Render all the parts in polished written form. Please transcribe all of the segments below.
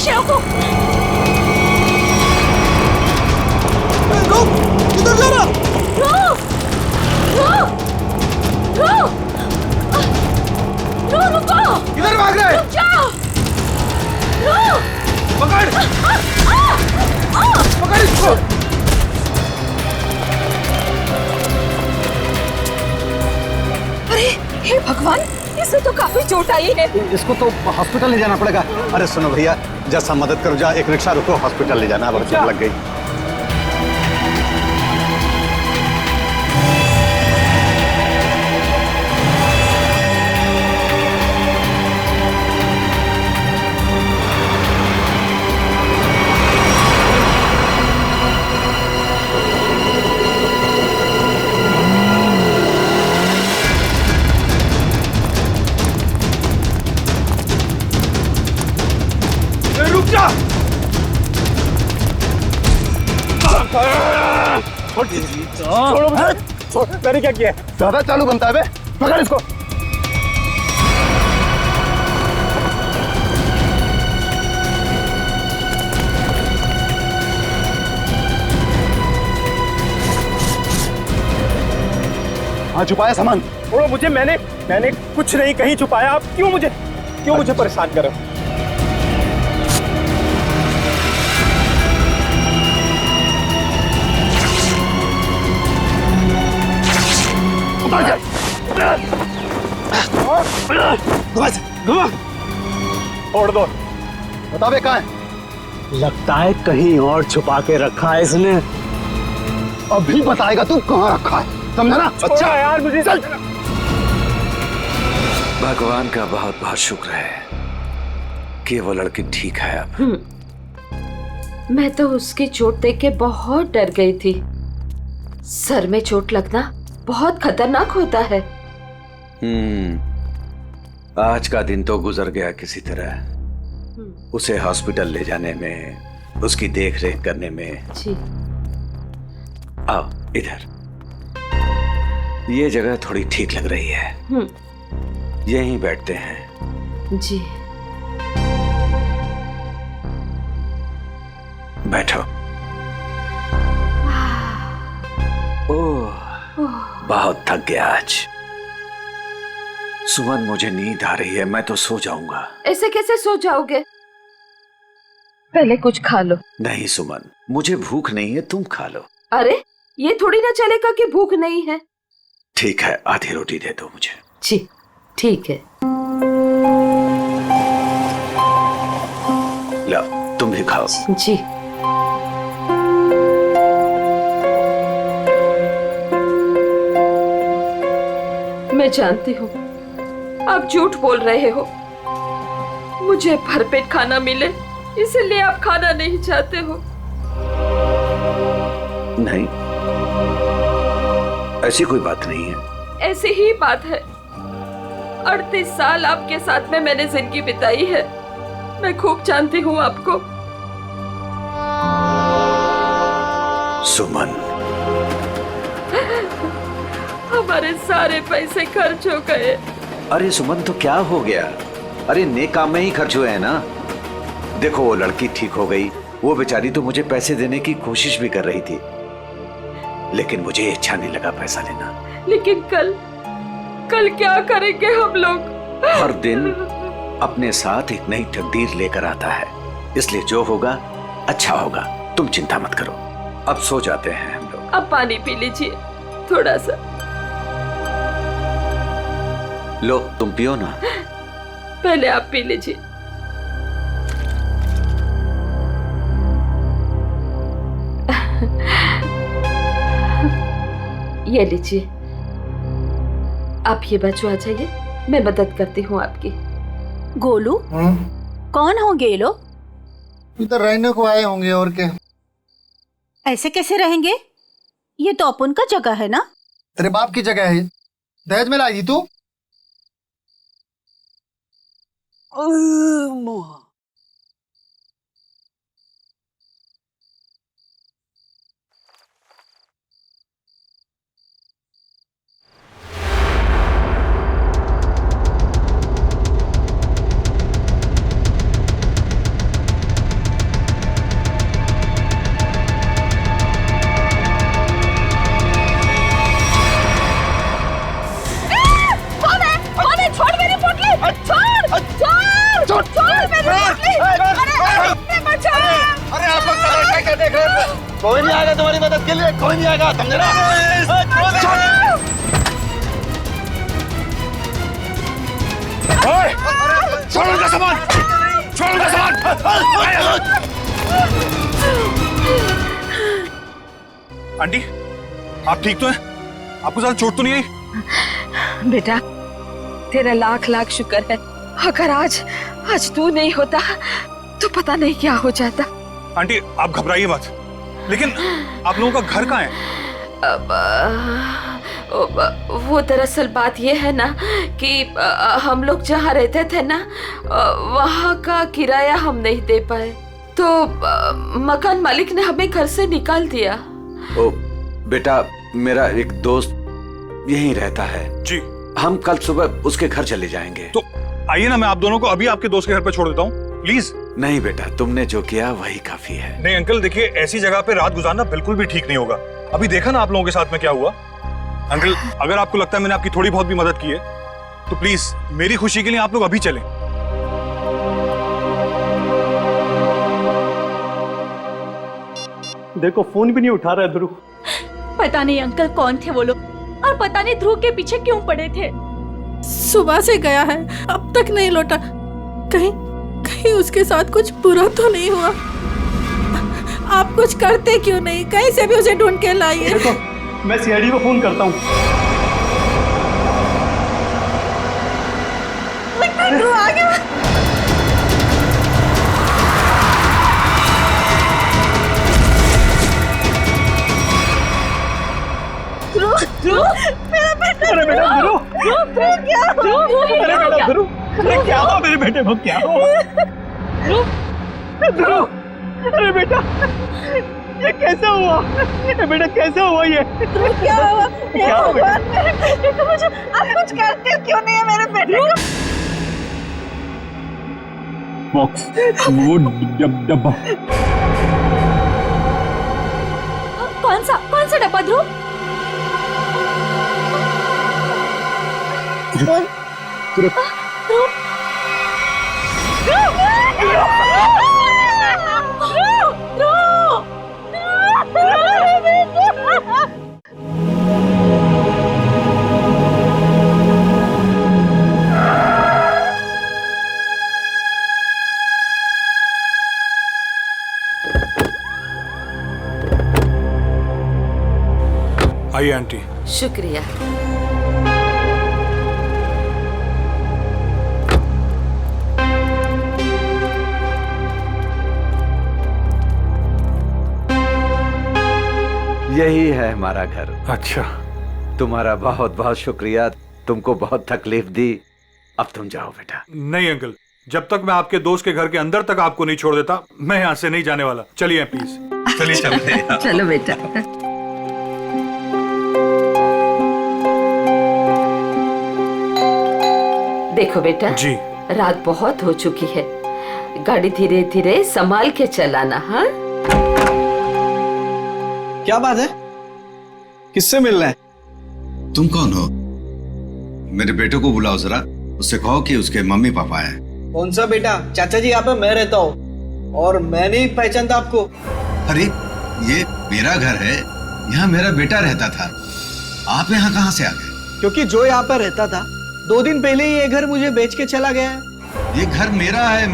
Rickshaw को। रुक, किधर जा रहा? रुको। किधर भाग रहा है? रुक जाओ। पकड़ इसको। अरे हे भगवान, इसे तो काफी चोट आई है। इसको तो हॉस्पिटल ले जाना पड़ेगा। अरे सुनो भैया, जैसा मदद करो, जा एक रिक्शा रुको, हॉस्पिटल ले जाना, अब चोट लग गई। छोड़ो मुझे। मैंने क्या किया? ज्यादा चालू बनता है बे, पकड़ इसको। हाँ, छुपाया सामान। छोड़ो मुझे, मैंने कुछ नहीं कहीं छुपाया। आप क्यों मुझे परेशान कर रहे हो? छोड़ दो। बता बे, कहाँ है? लगता है कहीं और छुपा के रखा है इसने। अभी बताएगा तू कहाँ रखा है, समझा ना? अच्छा यार, मुझे चल। भगवान का बहुत बहुत शुक्र है कि वो लड़की ठीक है अब। मैं तो उसकी चोट देख के बहुत डर गई थी। सर में चोट लगना बहुत खतरनाक होता है। आज का दिन तो गुजर गया किसी तरह। उसे हॉस्पिटल ले जाने में, उसकी देख रेख करने में। जी। आओ इधर, ये जगह थोड़ी ठीक लग रही है। यहीं बैठते हैं। जी। बैठो। ओह, बहुत थक गया आज। सुमन, मुझे नींद आ रही है, मैं तो सो जाऊंगा। ऐसे कैसे सो जाओगे? पहले कुछ खा लो। नहीं सुमन, मुझे भूख नहीं है, तुम खा लो। अरे ये थोड़ी ना चलेगा कि भूख नहीं है। ठीक है, आधी रोटी दे दो मुझे। जी ठीक है। लो, तुम भी खाओ। जी। मैं जानती हूँ आप झूठ बोल रहे हो। मुझे भरपेट खाना मिले इसलिए आप खाना नहीं चाहते हो। नहीं, ऐसी कोई बात नहीं है। ऐसी ही बात है। 38 साल आपके साथ में मैंने जिंदगी बिताई है। मैं खूब जानती हूँ आपको। सुमन, हमारे सारे पैसे खर्च हो गए। अरे सुमन, तो क्या हो गया? अरे नेक काम में ही खर्च हुए हैं ना। देखो, वो लड़की ठीक हो गई। वो बेचारी तो मुझे पैसे देने की कोशिश भी कर रही थी, लेकिन मुझे अच्छा नहीं लगा पैसा लेना। लेकिन कल क्या करेंगे हम लोग? हर दिन अपने साथ एक नई तकदीर लेकर आता है, इसलिए जो होगा अच्छा होगा। तुम चिंता मत करो, अब सो जाते हैं हम लोग। अब पानी पी लीजिए थोड़ा सा। लो, तुम पियो ना। पहले आप पी लीजिए। ये लीजिए। आप ये बच्चों आ जाइए, मैं मदद करती हूँ आपकी। गोलू, कौन होंगे ये लोग? इधर रहने को आए होंगे, और क्या। ऐसे कैसे रहेंगे? ये तो अपन का जगह है ना। तेरे बाप की जगह है। दहेज में लाई थी तू। देख रहे हैं? कोई नहीं आएगा तुम्हारी मदद के लिए, कोई नहीं आएगा, समझे ना? छोड़ उनका सामान, छोड़ उनका सामान। आंटी, आप ठीक तो हैं? आपको ज्यादा चोट तो नहीं आई? बेटा, तेरा लाख लाख शुक्र है। अगर आज तू नहीं होता तो पता नहीं क्या हो जाता। आंटी, आप घबराइए मत, लेकिन आप लोगों का घर कहाँ है? वो दरअसल बात ये है ना कि हम लोग जहाँ रहते थे ना, वहाँ का किराया हम नहीं दे पाए, तो मकान मालिक ने हमें घर से निकाल दिया। ओ बेटा, मेरा एक दोस्त यहीं रहता है जी। हम कल सुबह उसके घर चले जाएंगे। तो आइए ना, मैं आप दोनों को अभी आपके दोस्त के घर पे छोड़ देता हूँ, प्लीज। नहीं बेटा, तुमने जो किया वही काफी है। नहीं अंकल, देखिए ऐसी जगह पे रात गुजारना बिल्कुल भी ठीक नहीं होगा। अभी देखा ना आप लोगों के साथ में क्या हुआ। अंकल, अगर आपको लगता है मैंने आपकी थोड़ी बहुत भी मदद की है तो प्लीज मेरी खुशी के लिए आप लोग अभी चलें। देखो फोन भी नहीं उठा रहा है ध्रुव। पता नहीं अंकल कौन थे वो लोग, और पता नहीं ध्रुव के पीछे क्यों पड़े थे। सुबह से गया है, अब तक नहीं लौटा। कहीं उसके साथ कुछ बुरा तो नहीं हुआ? आप कुछ करते क्यों नहीं? कहीं से भी उसे ढूंढ के लाइए। देखो, मैं सीआईडी को फोन करता हूँ। ध्रुव आ गया। ध्रुव, मेरा बेटा। अरे बेटा ध्रुव, क्या अरे बेटा ध्रुव, अरे क्या हुआ मेरे बेटे को? क्या हुआ ध्रुव? अरे बेटा, ये कैसे हुआ? ये बेटा कैसे हुआ ये? क्या हुआ? क्या हुआ बेटा? मेरे बेटे को मुझे, आप कुछ करते क्यों नहीं है मेरे बेटे को? बॉक्स, वो डब्बा। कौन सा डब्बा ध्रुव? आइए आंटी। शुक्रिया। यही है हमारा घर। अच्छा, तुम्हारा बहुत बहुत शुक्रिया, तुमको बहुत तकलीफ दी। अब तुम जाओ बेटा। नहीं अंकल, जब तक मैं आपके दोस्त के घर के अंदर तक आपको नहीं छोड़ देता, मैं यहाँ से नहीं जाने वाला। चलिए प्लीज, चलिए चलते हैं। चलो बेटा। देखो बेटा जी। रात बहुत हो चुकी है, गाड़ी धीरे धीरे संभाल के चलाना। हाँ, क्या बात है? किससे मिलना है? तुम कौन हो? मेरे बेटे को बुलाओ जरा, उससे कहो कि उसके मम्मी पापा हैं। कौन सा बेटा? चाचा जी यहाँ पे मैं रहता हूँ और मैं नहीं पहचानता आपको। अरे ये मेरा घर है, यहाँ मेरा बेटा रहता था। आप यहाँ कहाँ से आ गए? क्योंकि जो यहाँ पर रहता था 2 दिन पहले ही ये घर मुझे बेच के चला गया है। ये घर मेरा है,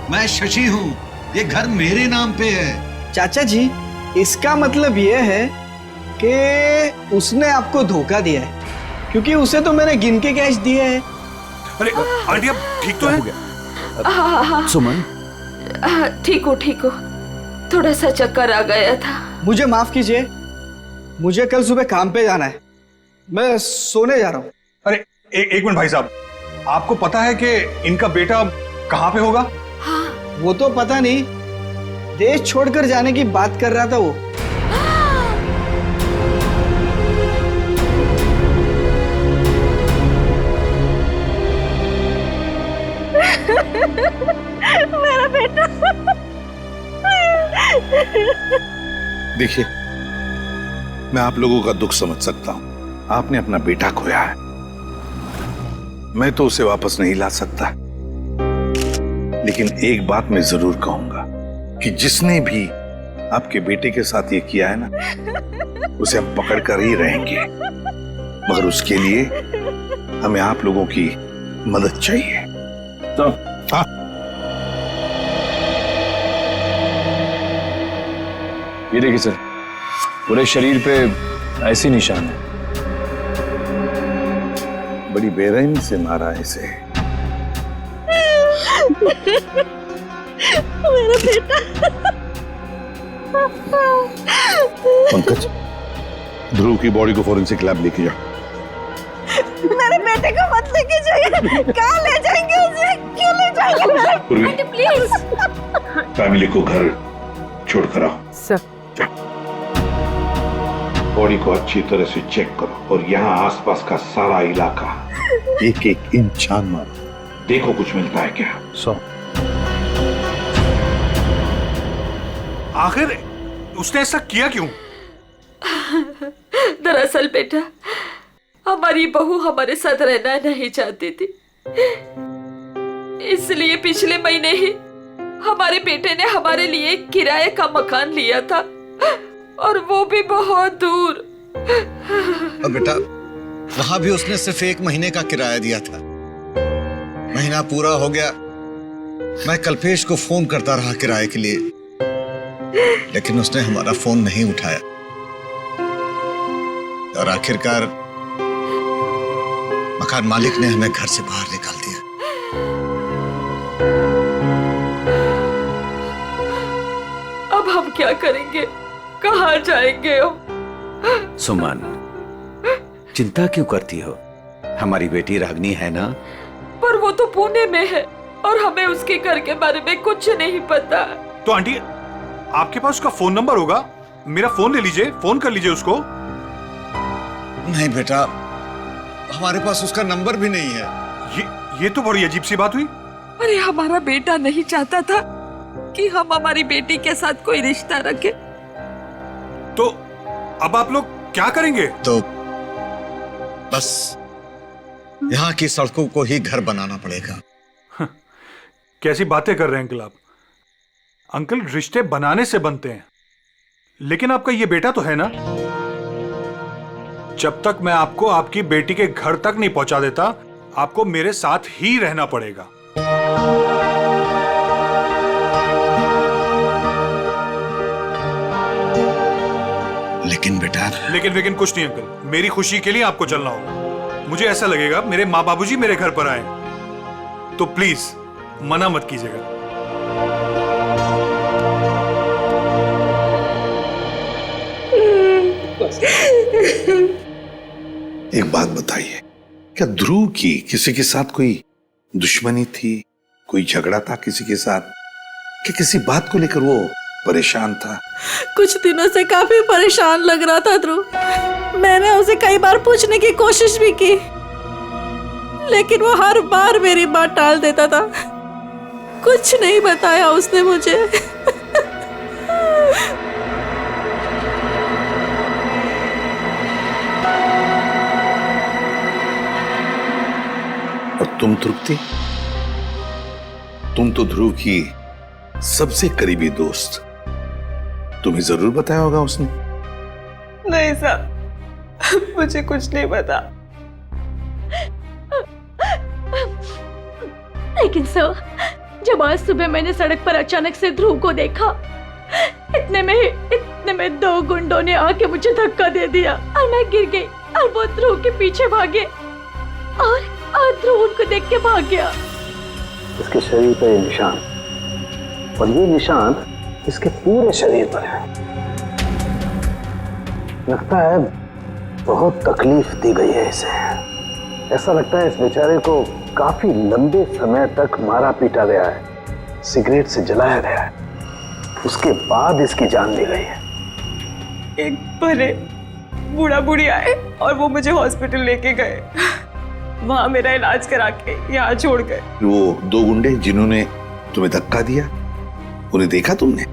मैं शशि हूँ। ये घर मेरे नाम पे है। चाचा जी, इसका मतलब ये है कि उसने आपको धोखा दिया है, क्योंकि उसे तो मैंने गिन के कैश दिए हैं। अरे आंटी, अब ठीक तो है? हाँ, सुमन, ठीक हो। थोड़ा सा चक्कर आ गया था। मुझे माफ कीजिए, मुझे कल सुबह काम पे जाना है, मैं सोने जा रहा हूँ। अरे एक मिनट भाई साहब, आपको पता है कि इनका बेटा कहाँ पे होगा? वो तो पता नहीं, देश छोड़कर जाने की बात कर रहा था वो। मेरा बेटा। देखिए, मैं आप लोगों का दुख समझ सकता हूं। आपने अपना बेटा खोया है, मैं तो उसे वापस नहीं ला सकता, लेकिन एक बात मैं जरूर कहूंगा कि जिसने भी आपके बेटे के साथ ये किया है ना, उसे हम पकड़ कर ही रहेंगे, मगर उसके लिए हमें आप लोगों की मदद चाहिए। तो हाँ, ये देखिए सर, पूरे शरीर पे ऐसी निशान है। बड़ी बेरहमी से मारा है इसे। मेरा बेटा। पंकज, ध्रुव की बॉडी को फॉरेंसिक लैब लेके जाओ। मेरे बेटे को मत लेके जाइए। कहाँ ले जाएंगे उसे? क्यों ले जाएंगे? पूर्वी, प्लीज। फैमिली को घर छोड़कर आओ। सर, बॉडी को अच्छी तरह से चेक करो और यहाँ आसपास का सारा इलाका एक एक इंच छान मारो, देखो कुछ मिलता है क्या। आखिर उसने ऐसा किया क्यों? दरअसल बेटा, हमारी बहू हमारे साथ रहना नहीं चाहती थी, इसलिए पिछले महीने ही हमारे बेटे ने हमारे लिए किराए का मकान लिया था, और वो भी बहुत दूर। अब बेटा, वहां भी उसने सिर्फ 1 महीने का किराया दिया था। महीना पूरा हो गया, मैं कल्पेश को फोन करता रहा किराए के लिए, लेकिन उसने हमारा फोन नहीं उठाया, और आखिरकार मकान मालिक ने हमें घर से बाहर निकाल दिया। अब हम क्या करेंगे? कहाँ जाएंगे हम? सुमन, चिंता क्यों करती हो? हमारी बेटी रागनी है ना? पर वो तो पुणे में है और हमें उसके घर के बारे में कुछ नहीं पता। तो आंटी, आपके पास उसका फोन नंबर होगा, मेरा फोन ले लीजिए, फोन कर लीजिए उसको। नहीं बेटा, हमारे पास उसका नंबर भी नहीं है। ये तो बड़ी अजीब सी बात हुई। अरे हमारा बेटा नहीं चाहता था कि हम हमारी बेटी के साथ कोई रिश्ता रखें। तो अब आप लोग क्या करेंगे? तो बस यहाँ की सड़कों को ही घर बनाना पड़ेगा। कैसी बातें कर रहे हैं अंकल आप? अंकल, रिश्ते बनाने से बनते हैं, लेकिन आपका ये बेटा तो है ना। जब तक मैं आपको आपकी बेटी के घर तक नहीं पहुंचा देता, आपको मेरे साथ ही रहना पड़ेगा। लेकिन बेटा, लेकिन कुछ नहीं अंकल, मेरी खुशी के लिए आपको चलना होगा। मुझे ऐसा लगेगा मेरे माँ बाबूजी मेरे घर पर आए, तो प्लीज मना मत कीजिएगा। एक बात बताइए, क्या ध्रुव की किसी के साथ कोई दुश्मनी थी, कोई झगड़ा था किसी के साथ, कि किसी बात को लेकर वो परेशान था? कुछ दिनों से काफी परेशान लग रहा था ध्रुव। मैंने उसे कई बार पूछने की कोशिश भी की, लेकिन वो हर बार मेरी बात टाल देता था। कुछ नहीं बताया उसने मुझे। और तुम तृप्ति, तुम तो ध्रुव की सबसे करीबी दोस्त, तुम्हें जरूर बताया होगा उसने। नहीं साहब, मुझे कुछ नहीं पता। लेकिन सर, जब आज सुबह मैंने सड़क पर अचानक से ध्रुव को देखा, इतने में 2 गुंडों ने आके मुझे धक्का दे दिया और मैं गिर गई, और वो ध्रुव के पीछे भागे और ध्रुव उनको देख के भाग गया। इसके शरीर पर ये निशान, और ये निशान इसके पूरे शरीर पर है। लगता है बहुत तकलीफ दी गई है इसे। ऐसा लगता है इस बेचारे को काफी लंबे समय तक मारा पीटा गया है, सिगरेट से जलाया गया है, उसके बाद इसकी जान ली गई है। एक बड़े बूढ़ा बुढ़ी आए और वो मुझे हॉस्पिटल लेके गए, वहां मेरा इलाज करा के यहाँ छोड़ गए। वो 2 गुंडे जिन्होंने तुम्हें धक्का दिया, उन्हें देखा तुमने?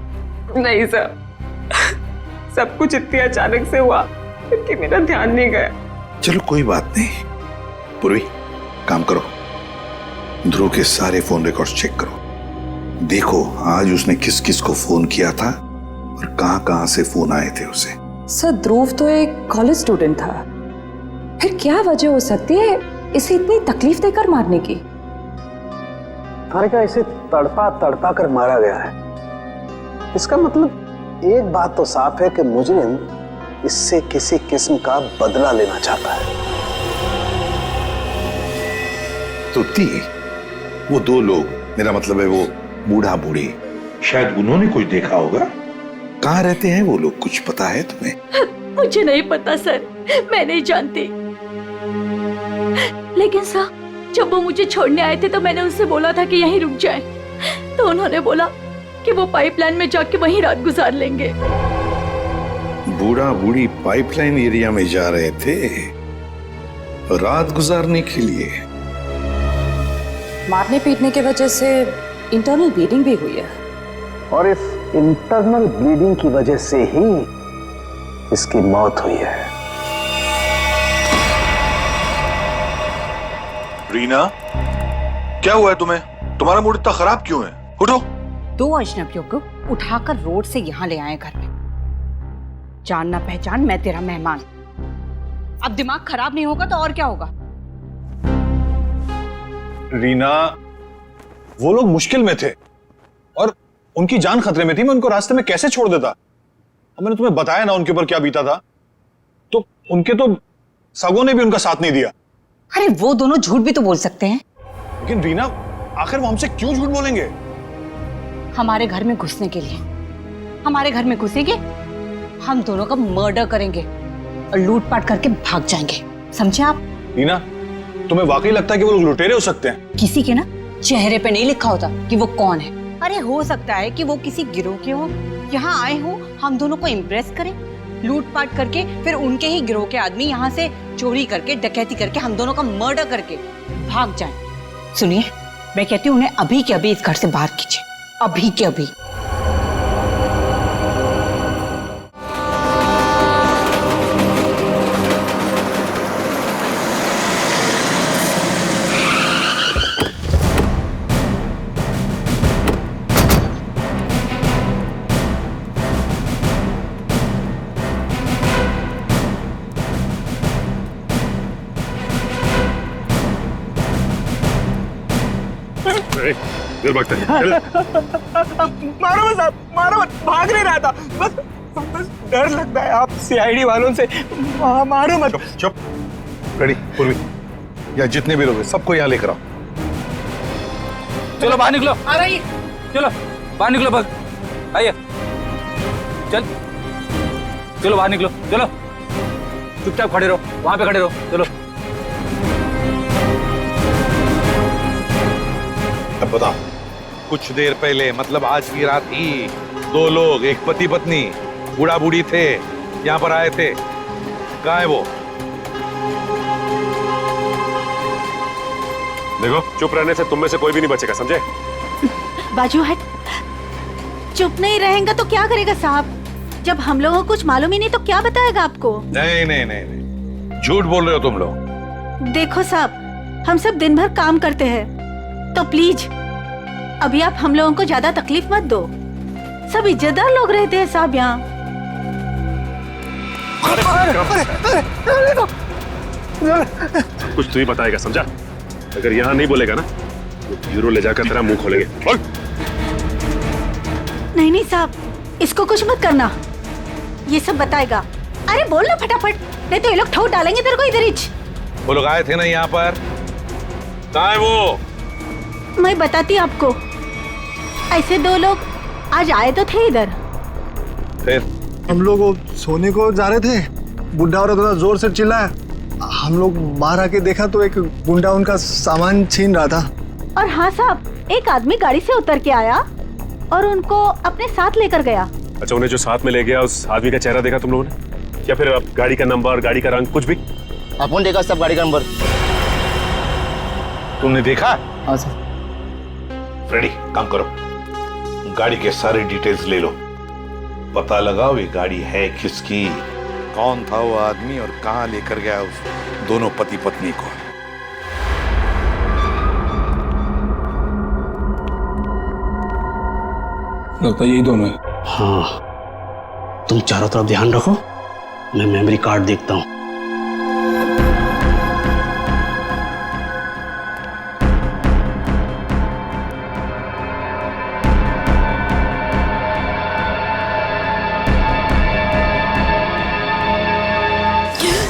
नहीं सर, सब कुछ इतनी अचानक से हुआ कि मेरा ध्यान नहीं गया। चलो कोई बात नहीं। पूर्वी, काम करो, ध्रुव के सारे फोन रिकॉर्ड्स चेक करो, देखो आज उसने किस किस को फोन किया था और कहां कहां से फोन आए थे उसे। सर ध्रुव तो एक कॉलेज स्टूडेंट था, फिर क्या वजह हो सकती है इसे इतनी तकलीफ देकर मारने की? हारिका, इसे तड़पा तड़पा कर मारा गया है। इसका मतलब एक बात तो साफ है कि मुजरिम इससे किसी किस्म का बदला लेना चाहता है। तुत्ती, वो दो लोग, मेरा मतलब है वो बूढ़ा बूढ़ी, शायद उन्होंने कुछ देखा होगा। कहाँ रहते हैं वो लोग, कुछ पता है तुम्हें? मुझे नहीं पता सर, मैं नहीं जानती। लेकिन सर, जब वो मुझे छोड़ने आए थे तो मैंने उनसे बोला था कि यहीं रुक जाएं। तो उन्होंने बोला कि वो पाइपलाइन में जाके वहीं रात गुजार लेंगे। बूढ़ा बूढ़ी पाइपलाइन एरिया में जा रहे थे रात गुजारने के लिए। मारने पीटने की वजह से इंटरनल ब्लीडिंग भी हुई है, और इस इंटरनल ब्लीडिंग की वजह से ही इसकी मौत हुई है। रीना, क्या हुआ है तुम्हें? तुम्हारा मूड इतना खराब क्यों है? उठो। 2 अजनबियों को उठाकर रोड से यहाँ ले आए घर में। जान ना पहचान, मैं तेरा मेहमान। अब दिमाग खराब नहीं होगा तो और क्या होगा? रीना, वो लोग मुश्किल में थे और उनकी जान खतरे में थी। मैं उनको रास्ते में कैसे छोड़ देता? अब मैंने तुम्हें बताया ना उनके ऊपर क्या बीता था, तो उनके तो सगों ने भी उनका साथ नहीं दिया। अरे वो दोनों झूठ भी तो बोल सकते हैं। लेकिन रीना, आखिर वो हमसे क्यों झूठ बोलेंगे? हमारे घर में घुसने के लिए। हमारे घर में घुसेंगे, हम दोनों का मर्डर करेंगे और लूटपाट करके भाग जाएंगे, समझे आप? रीना, तुम्हें वाकई लगता है कि वो लोग लुटेरे हो सकते हैं? किसी के ना चेहरे पे नहीं लिखा होता कि वो कौन है। अरे हो सकता है कि वो किसी गिरोह के हो, यहाँ आए हो हम दोनों को इम्प्रेस करें, लूटपाट करके फिर उनके ही गिरोह के आदमी यहाँ से चोरी करके, डकैती करके, हम दोनों का मर्डर करके भाग जाएं। सुनिए, मैं कहती हूँ उन्हें अभी के अभी इस घर से बाहर कीजिए, अभी के अभी। देर भागता है। मारो मत साहब, मारो मत, भाग नहीं रहा था, बस डर लगता है आप सीआईडी वालों से। मारो मत। चुप। रेडी पूर्वी, या जितने भी लोग हैं सबको यहाँ लेकर आओ। चलो बाहर निकलो। आ रही, चलो बाहर निकलो, भाग आइए, चल चलो बाहर निकलो, चलो चुपचाप खड़े रहो, वहां पे खड़े रहो, चलो। अब बताओ, कुछ देर पहले, मतलब आज की रात ही 2 लोग, एक पति पत्नी, बूढ़ा बूढ़ी थे, यहाँ पर आए थे। कहाँ है वो? देखो, चुप रहने से तुम में से कोई भी नहीं बचेगा, समझे? बाजू हट। चुप नहीं रहेगा तो क्या करेगा साहब? जब हम लोगों को कुछ मालूम ही नहीं तो क्या बताएगा आपको? नहीं नहीं नहीं नहीं, झूठ बोल रहे हो तुम लोग। देखो साहब, हम सब दिन भर काम करते हैं, तो प्लीज अभी आप हम लोगों को ज्यादा तकलीफ मत दो। सब इज्जतदार लोग रहते हैं साहब यहाँ। कुछ तू ही बताएगा, समझा? अगर यहाँ नहीं बोलेगा ना तो ब्यूरो ले जाकर तेरा मुंह खोलेंगे। बोल। नहीं नहीं साहब, इसको कुछ मत करना, ये सब बताएगा। अरे बोल ना फटाफट, नहीं तो ये लोग ठोक डालेंगे तेरे को इधर ही। वो लोग आए थे ना यहाँ पर, कहाँ है वो? मैं बताती आपको, ऐसे 2 लोग आज आए तो थे इधर। फिर हम लोग वो सोने को जा रहे थे, बुढ़ा औरत थोड़ा जोर से चिल्लाया, हम लोग बाहर आके देखा तो एक गुंडा उनका सामान छीन रहा था। और हाँ साहब, एक आदमी गाड़ी से उतर के आया और उनको अपने साथ लेकर गया। अच्छा, उन्हें जो साथ में ले गया उस आदमी का चेहरा देखा तुम लोगों ने? या फिर गाड़ी का नंबर, गाड़ी का रंग, कुछ भी? अपन देखा सब गाड़ी का नंबर। तुमने देखा? हाँ सर। रेडी, काम करो, गाड़ी के सारे डिटेल्स ले लो, पता लगाओ ये गाड़ी है किसकी, कौन था वो आदमी और कहां लेकर गया उस दोनों पति पत्नी को। लगता है यही दोनों है। हाँ, तुम चारों तरफ ध्यान रखो, मैं मेमोरी कार्ड देखता हूं।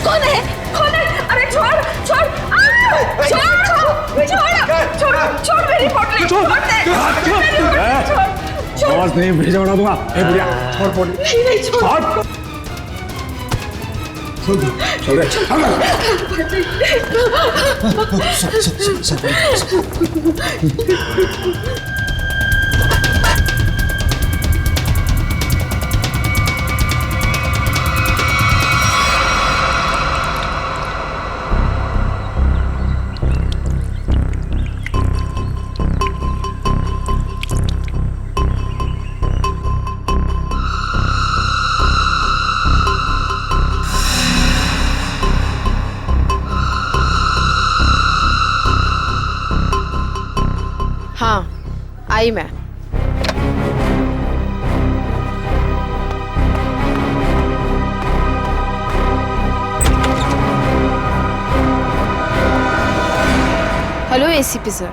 कौन है? कौन है? अरे छोड़ छोड़ छोड़ मेरी पोटली, छोड़ दे। आवाज नहीं, भेजा उड़ा दूंगा। ए बुढ़िया, छोड़ पोटली। नहीं छोड़। छोड़ हाँ, आई मैं। हेलो एसीपी सर,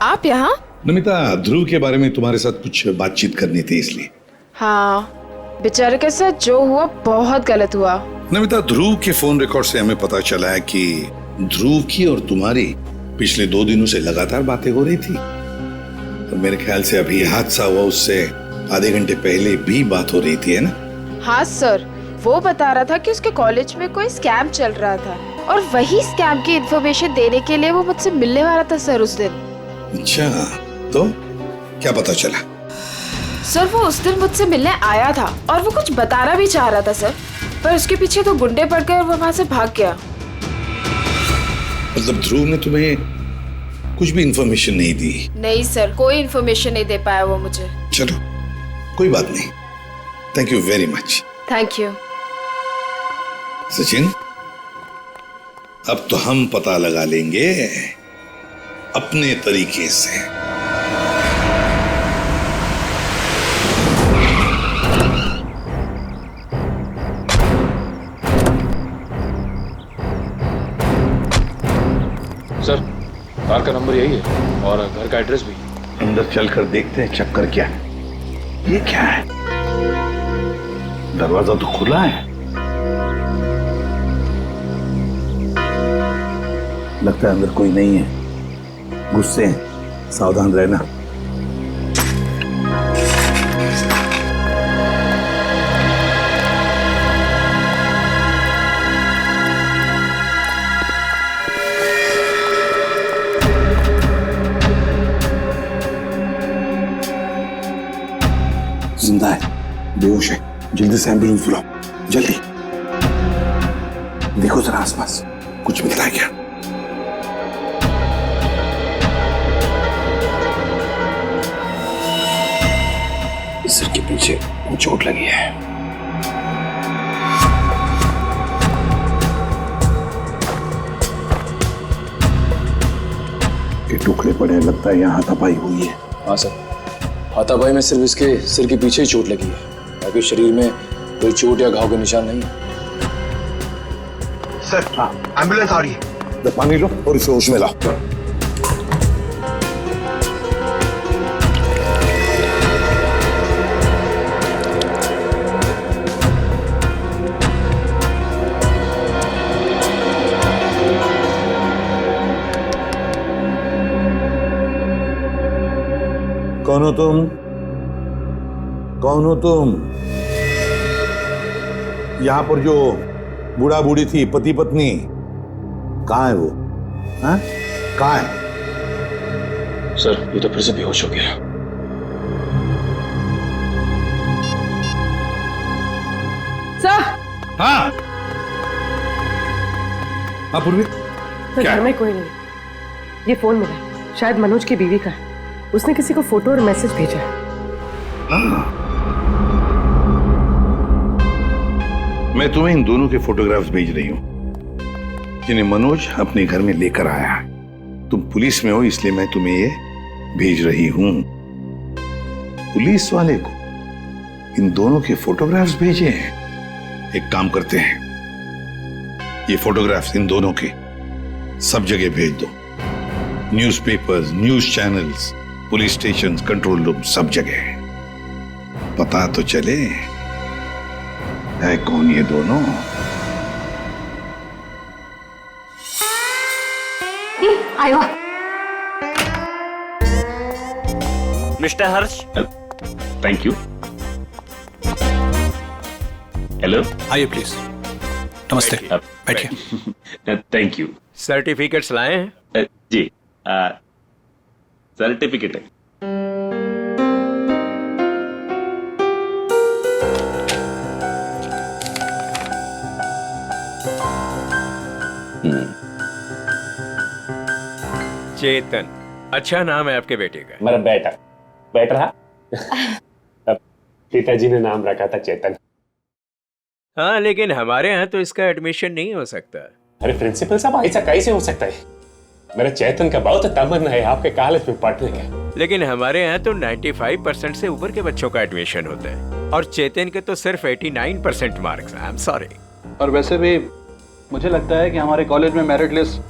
आप यहाँ? नमिता, ध्रुव के बारे में तुम्हारे साथ कुछ बातचीत करनी थी इसलिए। हाँ, बेचारे के साथ जो हुआ बहुत गलत हुआ। नमिता, ध्रुव के फोन रिकॉर्ड से हमें पता चला है कि ध्रुव की और तुम्हारी पिछले 2 दिनों से लगातार बातें हो रही थी। और मेरे ख्याल से अभी हादसा हुआ उससे आधे घंटे पहले भी बात हो रही थी, है ना? हाँ सर, वो बता रहा था कि उसके कॉलेज में कोई स्कैम चल रहा था और वही स्कैम की इन्फॉर्मेशन देने के लिए वो मुझसे मिलने वाला था सर उस दिन। अच्छा, तो क्या पता चला? सर वो उस दिन मुझसे मिलने आया था और वो कुछ बताना भी चाह रहा था सर, पर उसके पीछे 2 गुंडे पड़ गए और वो वहाँ से भाग गया। मतलब ध्रुव ने तुम्हें कुछ भी इंफॉर्मेशन नहीं दी? नहीं सर, कोई इन्फॉर्मेशन नहीं दे पाया वो मुझे। चलो, कोई बात नहीं। Thank you very much. Thank you. Sachin, अब तो हम पता लगा लेंगे अपने तरीके से। सर, कार का नंबर यही है और घर का एड्रेस भी। अंदर चलकर देखते हैं चक्कर क्या है। ये क्या है? दरवाजा तो खुला है। लगता है अंदर कोई नहीं है। गुस्से हैं, सावधान रहना। जिंदा है, बेहोश है। जल्दी से एम्बुलेंस बुलाओ, जल्दी। देखो जरा आसपास, कुछ मिलता है क्या? सिर के पीछे चोट लगी है। के टुकड़े पड़े हैं, लगता है यहाँ हाथापाई हुई है। हाँ सर, हाथापाई में सिर्फ इसके सिर के पीछे ही चोट लगी है, बाकी शरीर में कोई चोट या घाव के निशान नहीं है। सर, हाँ, एम्बुलेंस आ रही है। पानी लो और इसे होश में लाओ। कौन हो तुम? कौन हो तुम? यहां पर जो बूढ़ा बूढ़ी थी, पति पत्नी, कहां है वो? हाँ? कहां है? सर, ये तो फिर से बेहोश हो गया। सर। हाँ। हाँ पूर्वी। तो घर में कोई नहीं। ये फोन मिला, शायद मनोज की बीवी का है। उसने किसी को फोटो और मैसेज भेजा है। मैं तुम्हें इन दोनों के फोटोग्राफ्स भेज रही हूं जिन्हें मनोज अपने घर में लेकर आया है। तुम पुलिस में हो इसलिए मैं तुम्हें ये भेज रही हूं। पुलिस वाले को इन दोनों के फोटोग्राफ्स भेजे हैं। एक काम करते हैं, ये फोटोग्राफ्स इन दोनों के सब जगह भेज दो, newspapers, news channels, police station, control room, सब जगह। पता तो चले है कौन ये दोनों। आयो mister Harsh. Thank you. Hello, आइए प्लीज। नमस्ते, बैठिए। Thank you. सर्टिफिकेट्स लाए हैं? जी, सर्टिफिकेट है। चेतन, अच्छा नाम है आपके बेटे का। मेरा बेटा बैठ रहा। पिताजी ने नाम रखा था चेतन। हाँ, लेकिन हमारे यहाँ तो इसका एडमिशन नहीं हो सकता। अरे प्रिंसिपल साहब, ऐसा कैसे हो सकता है? मेरा चेतन का बहुत तमन्ना है आपके कॉलेज में पढ़ने का। लेकिन हमारे यहाँ तो 95% से ऊपर के बच्चों का एडमिशन होता है और चेतन के तो सिर्फ 89% मार्क्स। I am sorry. और वैसे भी मुझे लगता है कि हमारे कॉलेज में मेरिट लिस्ट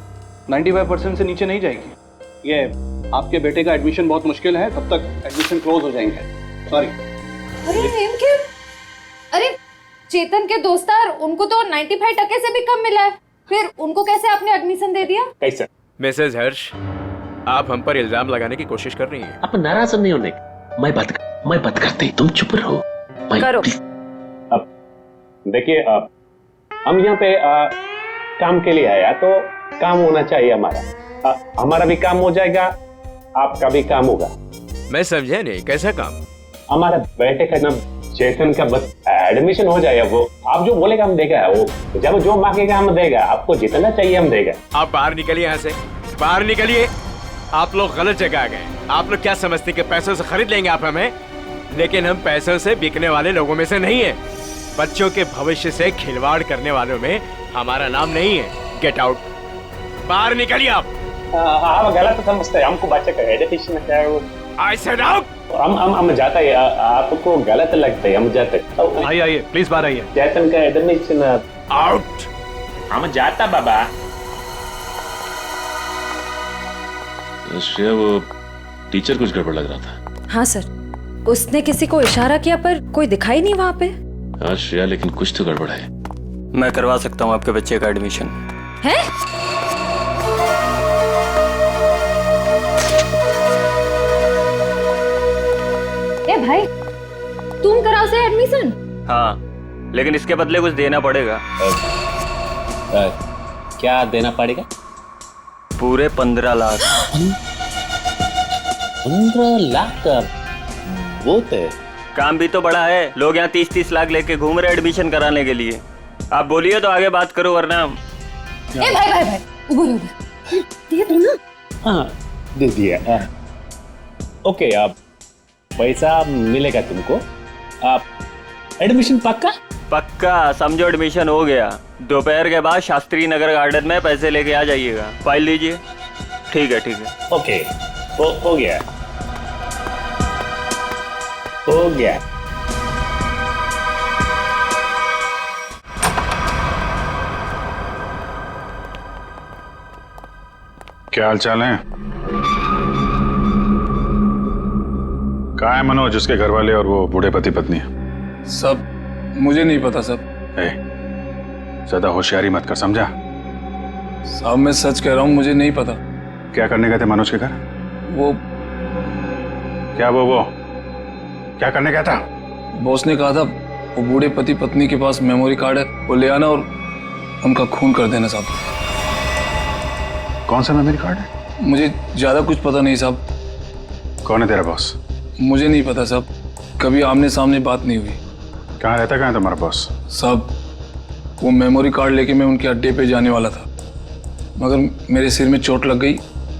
95% से नीचे नहीं जाएगी। ये आपके बेटे का एडमिशन बहुत मुश्किल है, तब तक एडमिशन क्लोज हो जाएंगे। सॉरी। अरे चेतन के दोस्तार, उनको तो 95% से भी कम मिला है, फिर उनको कैसे आपने एडमिशन दे दिया? कैसे? मिसेज हर्ष, आप हम पर इल्जाम लगाने की कोशिश कर रही हैं। आप नाराज नहीं होने। मैं बात करते, तुम चुप रहो। करो। अब देखिए, हम यहाँ पे काम के लिए आया तो काम होना चाहिए हमारा। हमारा भी काम हो जाएगा, आपका भी काम होगा। मैं समझा नहीं, कैसा काम? हमारा बेटे का नाम चेतन का बस एडमिशन हो जाएगा। वो आप जो बोलेगा हम देगा, वो जब जो मांगेगा हम देगा, आपको जितना चाहिए हम देगा। आप बाहर निकलिए, यहाँ से बाहर निकलिए। आप लोग गलत जगह आ गए। आप लोग क्या समझते कि पैसों से खरीद लेंगे आप हमें? लेकिन हम पैसों से बिकने वाले लोगों में से नहीं है। बच्चों के भविष्य से खिलवाड़ करने वालों में हमारा नाम नहीं है। गेट आउट, बाहर निकलिए आप। आप गलत समझते हैं, हमको बच्चे का एजुकेशन क्या है वो। I said out. हम जाता है, आपको गलत लगता है, हम जाते। आइए प्लीज बाहर आइए। चेतन का एडमिशन आउट। हम जाता बाबा। श्रेया, वो टीचर कुछ गड़बड़ लग रहा था। हाँ सर, उसने किसी को इशारा किया पर कोई दिखाई नहीं वहाँ पे। हाँ श्रेया, लेकिन कुछ तो गड़बड़ है। मैं करवा सकता हूँ आपके बच्चे का एडमिशन। है? ए भाई, तुम कराओ से एडमिशन? हाँ, लेकिन इसके बदले कुछ देना पड़ेगा। क्या देना पड़ेगा? पूरे 15 लाख। 15 लाख का बहुत है। काम भी तो बड़ा है। लोग यहाँ 30-30 लाख लेके घूम रहे एडमिशन कराने के लिए। आप बोलिए तो आगे बात करो, वरना। ए भाई, उबर दे दो ना। हाँ, दे दिया। ओके, आप पैसा मिलेगा तुमको। आप एडमिशन पक्का समझो, एडमिशन हो गया। दोपहर के बाद शास्त्री नगर गार्डन में पैसे लेके आ जाइएगा। फाइल लीजिए। ठीक है। ओके, हो गया। क्या हाल चाल है? कहाँ है मनोज, उसके घर वाले और वो बूढ़े पति पत्नी? सब मुझे नहीं पता सब। ज्यादा होशियारी मत कर, समझा? साहब मैं सच कह रहा हूँ, मुझे नहीं पता। क्या करने गए थे मनोज के घर? वो क्या करने गया था? बॉस ने कहा था वो बूढ़े पति पत्नी के पास मेमोरी कार्ड है, वो ले आना और उनका खून कर देना साहब। कौन सा मेमोरी कार्ड है? मुझे ज्यादा कुछ पता नहीं साहब। कौन है तेरा बॉस? मुझे नहीं पता साहब, कभी आमने सामने बात नहीं हुई। कहाँ रहता, कहाँ है तुम्हारा बॉस? साहब वो मेमोरी कार्ड लेके मैं उनके अड्डे पे जाने वाला था, मगर मेरे सिर में चोट लग गई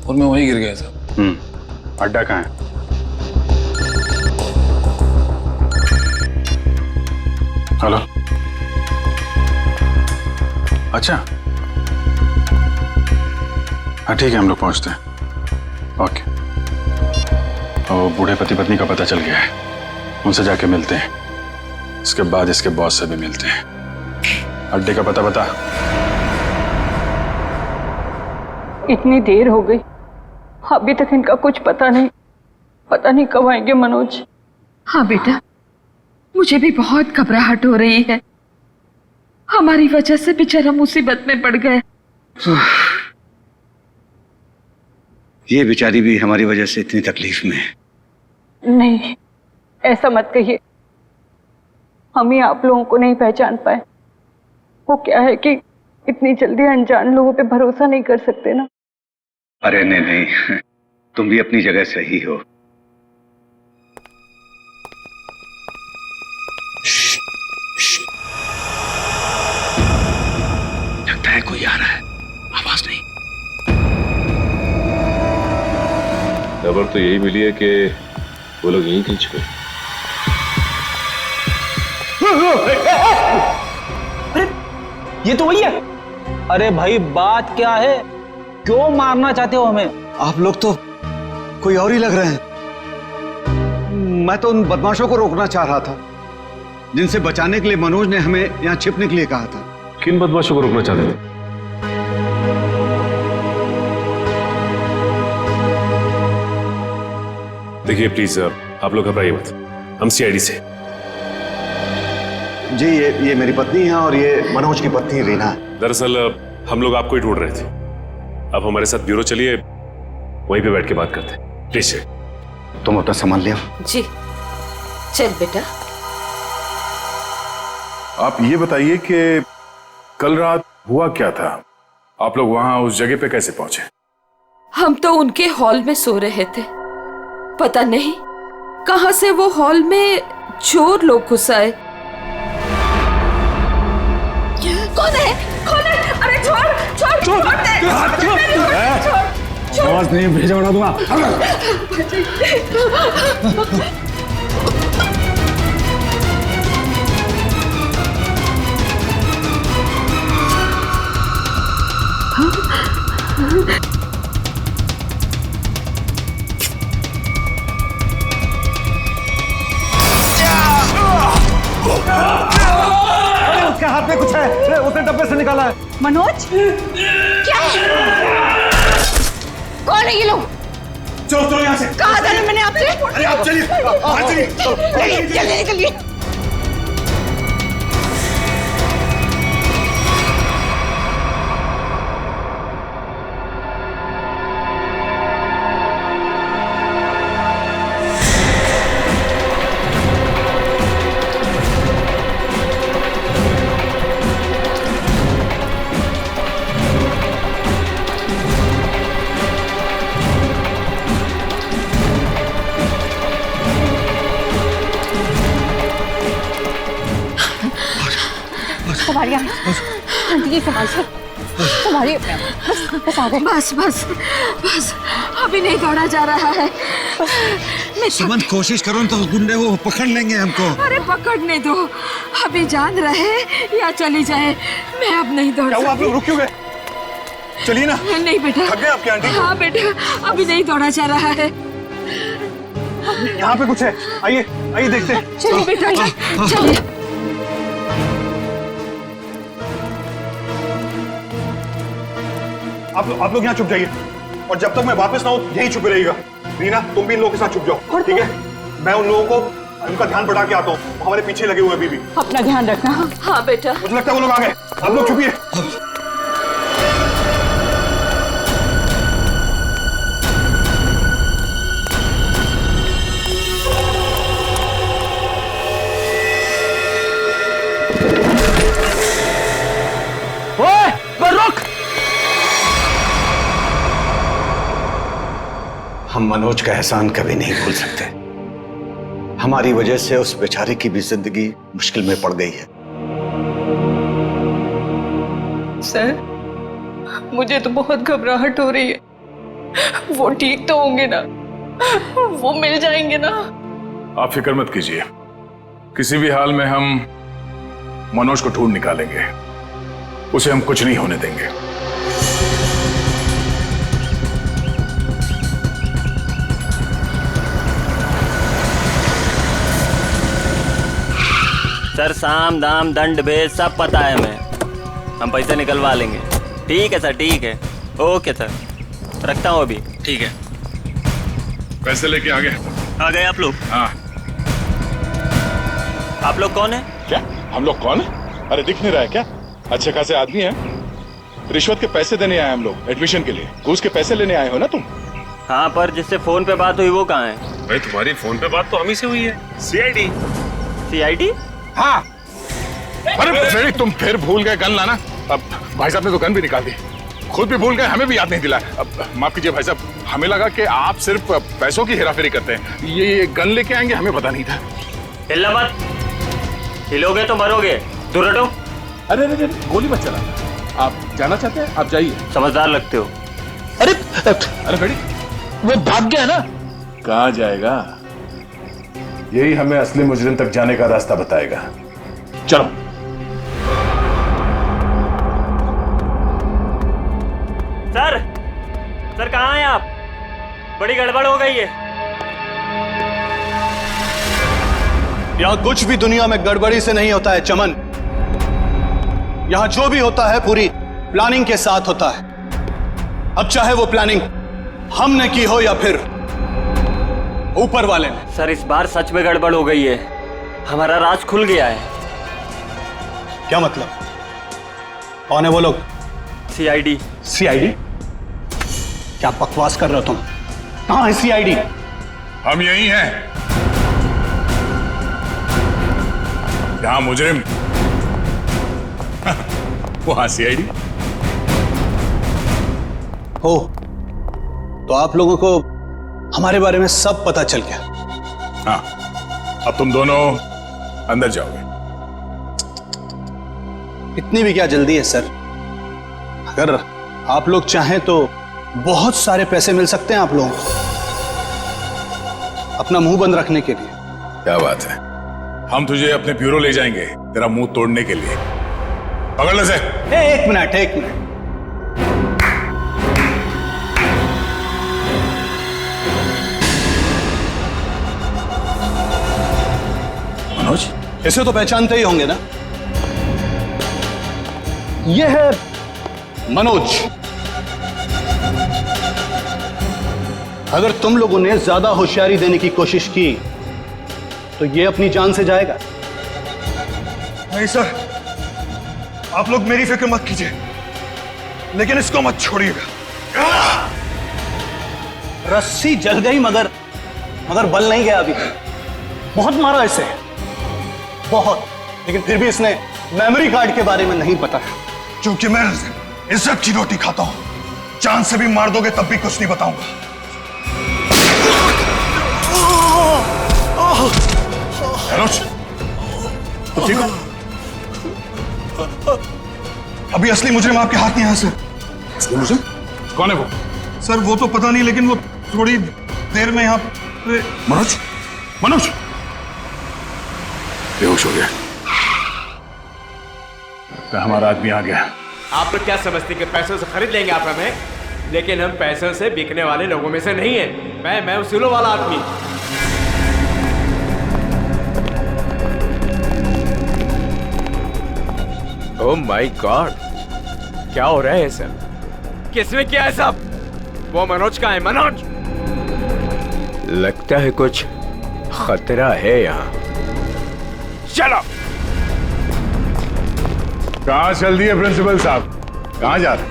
और मैं वहीं गिर गया साहब। अड्डा कहाँ है? हेलो, अच्छा हाँ ठीक है, हम लोग पहुंचते हैं। ओके, और बूढ़े पति पत्नी का पता चल गया है, उनसे जाके मिलते हैं। इसके बाद इसके बॉस से भी मिलते हैं। अड्डे का पता बता। इतनी देर हो गई, अभी तक इनका कुछ पता नहीं कब आएंगे मनोज। हाँ बेटा, मुझे भी बहुत घबराहट हो रही है। हमारी वजह से बेचारा मुसीबत में पड़ गए। ये बेचारी भी हमारी वजह से इतनी तकलीफ में है। नहीं, ऐसा मत कहिए। हम ही आप लोगों को नहीं पहचान पाए। वो क्या है कि इतनी जल्दी अनजान लोगों पे भरोसा नहीं कर सकते ना। अरे नहीं, तुम भी अपनी जगह सही हो। लगता है कोई आ रहा है, आवाज नहीं। खबर तो यही मिली है कि वो लोग यहीं कहीं छुपे। अरे ये तो वही है। अरे भाई बात क्या है, क्यों मारना चाहते हो हमें? आप लोग तो कोई और ही लग रहे हैं। मैं तो उन बदमाशों को रोकना चाह रहा था जिनसे बचाने के लिए मनोज ने हमें यहाँ छिपने के लिए कहा था। किन बदमाशों को रोकना चाहते थे? देखिए प्लीज आप लोग घबराइए मत, हम सीआईडी से। जी ये मेरी पत्नी है और ये मनोज की पत्नी रीना है। दरअसल हम लोग आपको ही ढूंढ रहे थे। आप हमारे साथ ब्यूरो चलिए, वहीं पे बैठ के बात करते हैं। प्लीज तुम अपना सामान ले आओ। जी चल बेटा। आप ये बताइए कि कल रात हुआ क्या था? आप लोग वहां उस जगह पे कैसे पहुंचे? हम तो उनके हॉल में सो रहे थे। पता नहीं कहां से वो हॉल में चोर लोग घुस आए। कौन है? अरे छोड़ दे। आवाज नहीं भेजा उड़ा दूंगा। उसके हाथ में कुछ है, उसने डब्बे से निकाला है। मनोज क्या? कौन है ये लोग? चलो यहाँ से। कहा था ना मैंने आपसे? अरे आप चलिए, चलिए निकलिए। बस आ गए। बस अभी नहीं दौड़ा जा रहा है। सुमन कोशिश करो तो गुंडे वो पकड़ लेंगे हमको। अरे पकड़ने दो, अभी जान रहे या चली जाए। मैं अब नहीं दौड़ सकती। आप लोग रुक क्यों गए? चलिए ना। नहीं बेटा। थक गए आपकी आंटी? हाँ बेटा, अभी नहीं दौड़ा जा रहा है। यहाँ पे कुछ है, आइए देखते हैं। चलिए बेटा, चलिए। आप लोग यहाँ छुप जाइए और जब तक मैं वापस ना हूँ यहीं छुपे रहिएगा। रीना तुम भी इन लोगों के साथ छुप जाओ, ठीक है? मैं उन लोगों को उनका ध्यान बढ़ा के आता हूँ, हमारे पीछे लगे हुए अभी भी। अपना ध्यान रखना। हाँ बेटा। मुझे लगता है वो लोग आ गए, आप लोग छुपिए। हम मनोज का एहसान कभी नहीं भूल सकते। हमारी वजह से उस बेचारे की भी जिंदगी मुश्किल में पड़ गई है। सर मुझे तो बहुत घबराहट हो रही है। वो ठीक तो होंगे ना? वो मिल जाएंगे ना? आप फिक्र मत कीजिए, किसी भी हाल में हम मनोज को ढूंढ निकालेंगे। उसे हम कुछ नहीं होने देंगे। सर साम दाम दंड भेद सब पता है हमें, हम पैसे निकलवा लेंगे। ठीक है सर, ठीक है, ओके सर, रखता हूँ अभी। ठीक है, पैसे लेके आ गए आप लोग? हाँ। आप लोग कौन है? क्या हम लोग कौन है? अरे दिख नहीं रहा है क्या? अच्छे खासे आदमी हैं। रिश्वत के पैसे देने आए हम लोग, एडमिशन के लिए। घूस के पैसे लेने आए हो ना तुम? हाँ, पर जिससे फोन पे बात हुई वो कहाँ है? भाई तुम्हारी फोन पे बात तो हम ही से हुई है। सीआईडी। सीआईडी? हाँ। अरे फ्रेडी, तुम फिर भूल गए गन लाना। अब भाई साहब ने तो गन भी निकाल दी, खुद भी भूल गए, हमें भी याद नहीं दिलाया। अब माफ कीजिए भाई साहब, हमें लगा कि आप सिर्फ पैसों की हेराफेरी करते हैं। ये गन लेके आएंगे, हमें पता नहीं था। हिलना मत, हिलोगे तो मरोगे। दूर हटो। अरे अरे गोली मत चला। आप जाना चाहते हैं? आप जाइए। समझदार लगते हो। अरे अरे फ्रेडी, वो भाग गया ना। कहाँ जाएगा? यही हमें असली मुजरिम तक जाने का रास्ता बताएगा। चलो। सर कहाँ हैं आप? बड़ी गड़बड़ हो गई है। यहाँ कुछ भी दुनिया में गड़बड़ी से नहीं होता है चमन। यहाँ जो भी होता है पूरी प्लानिंग के साथ होता है। अब चाहे वो प्लानिंग हमने की हो या फिर ऊपर वाले ने। सर इस बार सच में गड़बड़ हो गई है, हमारा राज खुल गया है। क्या मतलब? कौन है वो लोग? सीआईडी। सीआईडी? क्या बकवास कर रहे हो तुम? कहाँ है सीआईडी? हम यही हैं। यहाँ मुजरिम, वहां सीआईडी। हो तो आप लोगों को हमारे बारे में सब पता चल गया। हाँ, अब तुम दोनों अंदर जाओगे। इतनी भी क्या जल्दी है सर? अगर आप लोग चाहें तो बहुत सारे पैसे मिल सकते हैं आप लोगों को अपना मुंह बंद रखने के लिए। क्या बात है, हम तुझे अपने ब्यूरो ले जाएंगे तेरा मुंह तोड़ने के लिए। पकड़ ले से। एक मिनट। मनोज, इसे तो पहचानते ही होंगे ना? यह है मनोज। अगर तुम लोगों ने ज्यादा होशियारी देने की कोशिश की तो यह अपनी जान से जाएगा। नहीं सर, आप लोग मेरी फिक्र मत कीजिए, लेकिन इसको मत छोड़िएगा। रस्सी जल गई मगर बल नहीं गया अभी। बहुत मारा इसे, बहुत, लेकिन फिर भी इसने मेमोरी कार्ड के बारे में नहीं बताया। क्योंकि मैं इज्जत की रोटी खाता हूं, जान से भी मार दोगे तब भी कुछ नहीं बताऊंगा। मनोज, तो ठीक हो? अभी असली मुजरिम आपके हाथ नहीं है सर। असली मुजरिम? कौन है वो? सर वो तो पता नहीं, लेकिन वो थोड़ी देर में यहाँ पे। मनोज बेहोश हो गया। तो हमारा आदमी आ गया। आप लोग क्या समझते कि पैसों से खरीद लेंगे आप हमें? लेकिन हम पैसों से बिकने वाले लोगों में से नहीं है। मैं उसूलों वाला आदमी। ओह माय गॉड, क्या हो रहा है सर? किसने किया है सब? वो मनोज का है। मनोज, लगता है कुछ खतरा है यहाँ। चलो। कहाँ चल दिए प्रिंसिपल साहब? कहाँ जा रहे?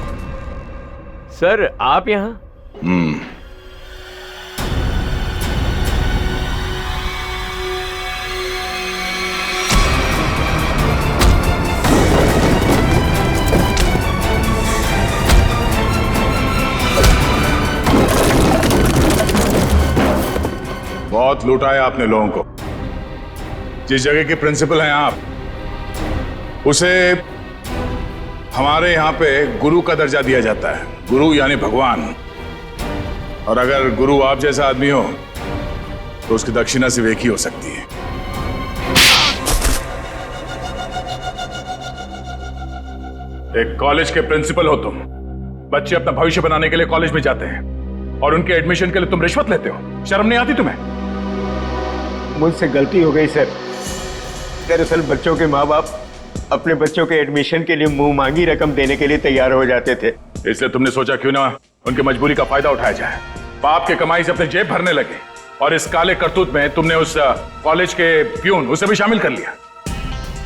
सर आप यहाँ? बहुत लूटा है आपने लोगों को। जिस जगह के प्रिंसिपल हैं आप, उसे हमारे यहाँ पे गुरु का दर्जा दिया जाता है। गुरु यानी भगवान। और अगर गुरु आप जैसा आदमी हो तो उसकी दक्षिणा सिर्फ एक ही हो सकती है। एक कॉलेज के प्रिंसिपल हो तुम। बच्चे अपना भविष्य बनाने के लिए कॉलेज में जाते हैं और उनके एडमिशन के लिए तुम रिश्वत लेते हो। शर्म नहीं आती तुम्हें? मुझसे गलती हो गई सर। दरअसल बच्चों के माँ बाप अपने बच्चों के एडमिशन के लिए मुंह मांगी रकम देने के लिए तैयार हो जाते थे। इसलिए तुमने सोचा क्यों ना उनकी मजबूरी का फायदा उठाया जाए। बाप के कमाई से अपने जेब भरने लगे और इस काले करतूत में तुमने उस कॉलेज के प्यून उसे भी शामिल कर लिया।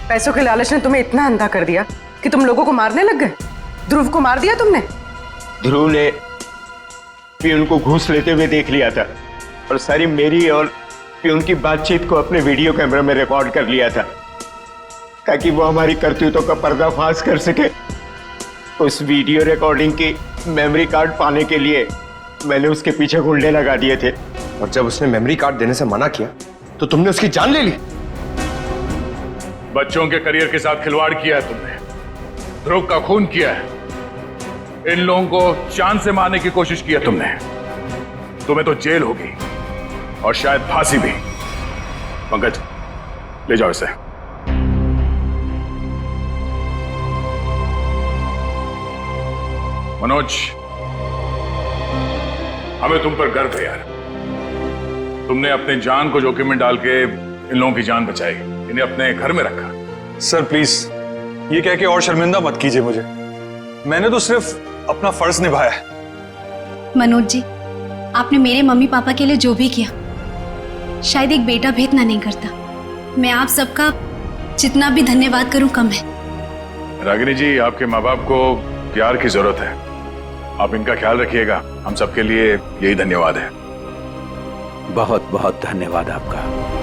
पैसों के लालच ने तुम्हें इतना अंधा कर दिया कि तुम लोगों को मारने लग गए। ध्रुव को मार दिया तुमने। ध्रुव ने प्यून को घूस लेते हुए देख लिया था और सारी मेरी और प्यून की बातचीत को अपने वीडियो कैमरा में रिकॉर्ड कर लिया था ताकि वो हमारी करतूतों का पर्दाफाश कर सके। उस वीडियो रिकॉर्डिंग की मेमोरी कार्ड पाने के लिए मैंने उसके पीछे गुंडे लगा दिए थे। और जब उसने मेमोरी कार्ड देने से मना किया तो तुमने उसकी जान ले ली। बच्चों के करियर के साथ खिलवाड़ किया है तुमने, ध्रुव का खून किया है, इन लोगों को चांद से मारने की कोशिश की है तुमने। तुम्हें तो जेल होगी और शायद फांसी भी। पंकज ले जाओ इसे। मनोज, हमें तुम पर गर्व है यार। तुमने अपने जान को जोखिम में डाल के इन लोगों की जान बचाई, इन्हें अपने घर में रखा। सर प्लीज ये कह के और शर्मिंदा मत कीजिए मुझे। मैंने तो सिर्फ अपना फर्ज निभाया है। मनोज जी, आपने मेरे मम्मी पापा के लिए जो भी किया, शायद एक बेटा भी इतना नहीं करता। मैं आप सबका जितना भी धन्यवाद करूं कम है। रागिनी जी, आपके माँ बाप को प्यार की जरूरत है, आप इनका ख्याल रखिएगा। हम सबके लिए यही धन्यवाद है। बहुत बहुत धन्यवाद आपका।